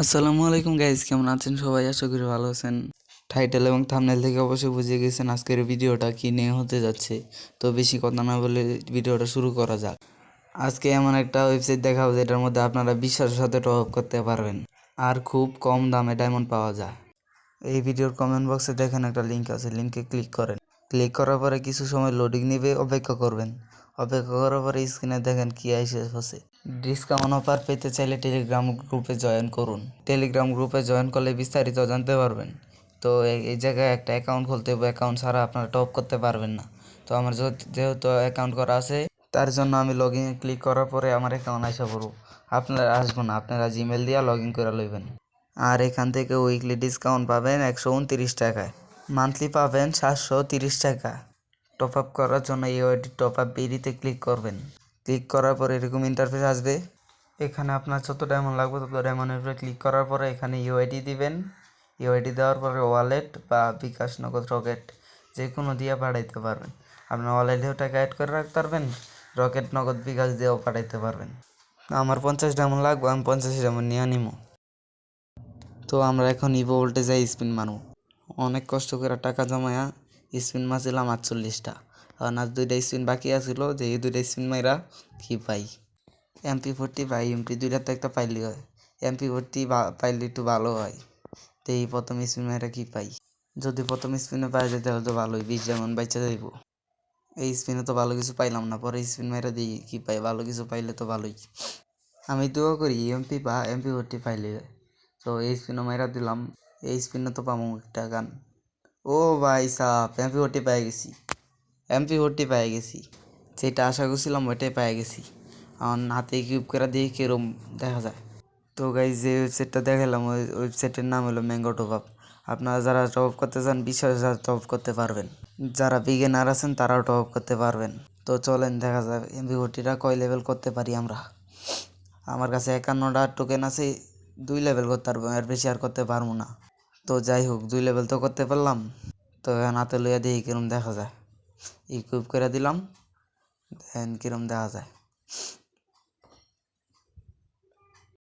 আসসালামু আলাইকুম গাইজ, কেমন আছেন সবাই? আশা করি ভালো আছেন। টাইটেল এবং থাম্বনেল থেকে অবশ্যই বুঝে গেছেন আজকের ভিডিওটা কী নিয়ে হতে যাচ্ছে। তো বেশি কথা না বলে ভিডিওটা শুরু করা যাক। আজকে এমন একটা ওয়েবসাইট দেখাবো যেটার মধ্যে আপনারা বিশ্বাসের সাথে টপ আপ করতে পারবেন আর খুব কম দামে ডায়মন্ড পাওয়া যায়। এই ভিডিওর কমেন্ট বক্সে দেখেন একটা লিঙ্ক আছে, লিঙ্কে ক্লিক করেন। ক্লিক করার পরে কিছু সময় লোডিং নেবে, অপেক্ষা করবেন। অপেক্ষা করার পরে স্ক্রিনে দেখেন কি আসে। ডিসকাউন্ট অফার পেতে চাইলে টেলিগ্রাম গ্রুপে জয়েন করুন। টেলিগ্রাম গ্রুপে জয়েন করলে বিস্তারিত জানতে পারবেন। তো এই জায়গায় একটা অ্যাকাউন্ট খুলতে হবে, অ্যাকাউন্ট ছাড়া আপনারা টপ করতে পারবেন না। তো আমার যেহেতু অ্যাকাউন্ট করা আছে তার জন্য আমি লগ ইনে ক্লিক করার পরে আমার অ্যাকাউন্ট আসা পড়ব। আপনারা আসবো না, আপনারা জিমেল দিয়ে লগ ইন করে লইবেন। আর এখান থেকে উইকলি ডিসকাউন্ট পাবেন 129 টাকায়, মান্থলি পাবেন 730 টাকা। টপ আপ করার জন্য ইউআইডি টপ আপ বিডিতে ক্লিক করবেন। ক্লিক করার পরে এরকম ইন্টারফেস আসবে। এখানে আপনার যত ডায়মন্ড লাগবে তত ডায়মন্ডের উপরে ক্লিক করার পরে এখানে ইউআইডি দিবেন। ইউআইডি দেওয়ার পরে ওয়ালেট বা বিকাশ, নগদ, রকেট যে কোনো দিয়ে পাঠাইতে পারবেন। আপনার ওয়ালেটেও টাকা অ্যাড করে রাখতে পারবেন, রকেট, নগদ, বিকাশ দিয়েও পাঠাইতে পারবেন। আমার 50 ডায়মন্ড লাগবে, আমি 50 ডায়মন্ড নিয়ে নিবো। তো আমরা এখন ইভো ভোল্টেজে স্পিন মারব। অনেক কষ্ট করে টাকা জমায়া স্পিন মারছিলাম 48টা, কারণ আজ 2টা স্পিন বাকি আছিল। যে এই 2টা স্পিন মাইরা কি পাই? MP40 পাই। এমপি 2টাতে একটা পাইলে হয়, MP40 পাইলে একটু ভালো হয়। তো এই প্রথম স্পিন মাইরা কি পাই? যদি প্রথম স্পিনে পাই যায় তাহলে তো ভালোই, 20 যেমন বাইচা যাইব। এই স্পিনে তো ভালো কিছু পাইলাম না, পরে স্পিন মাইরা দিই কি পাই? ভালো কিছু পাইলে তো ভালোই। আমি দোয়া করি এমপি বা MP40 পাইলে। তো এই স্পিনও মাইরা দিলাম। এই স্পিনে তো পাবো একটা গান। ও ভাই সাহ, MP40 পেয়ে গেছি। MP40 পেয়ে গেছি, যেটা আশা করছিলাম ওইটাই পেয়ে গেছি। আমার হাতে কিউব করে দিয়ে কীরকম দেখা যায়। তো গাইজ, যে ওয়েবসাইটটা দেখালাম ওই ওয়েবসাইটের নাম হলো ম্যাঙ্গো টপ আপ। আপনারা যারা টপ আপ করতে চান 20,000 টপ আপ করতে পারবেন। যারা বিগিনার আছেন তারাও টপ আপ করতে পারবেন। তো চলেন দেখা যাক MP40টা কয় লেভেল করতে পারি আমরা। আমার কাছে 51টা টোকেন আছে, 2 লেভেল করতে পারবো, এর বেশি আর করতে পারবো না। তো যাই হোক, 2 লেভেল তো করতে পারলাম। তো এখন হাতে লইয়া দেখি কিরম দেখা যায়। ইকুইপ করে দিলাম, দেন কিরম দেখা যায়।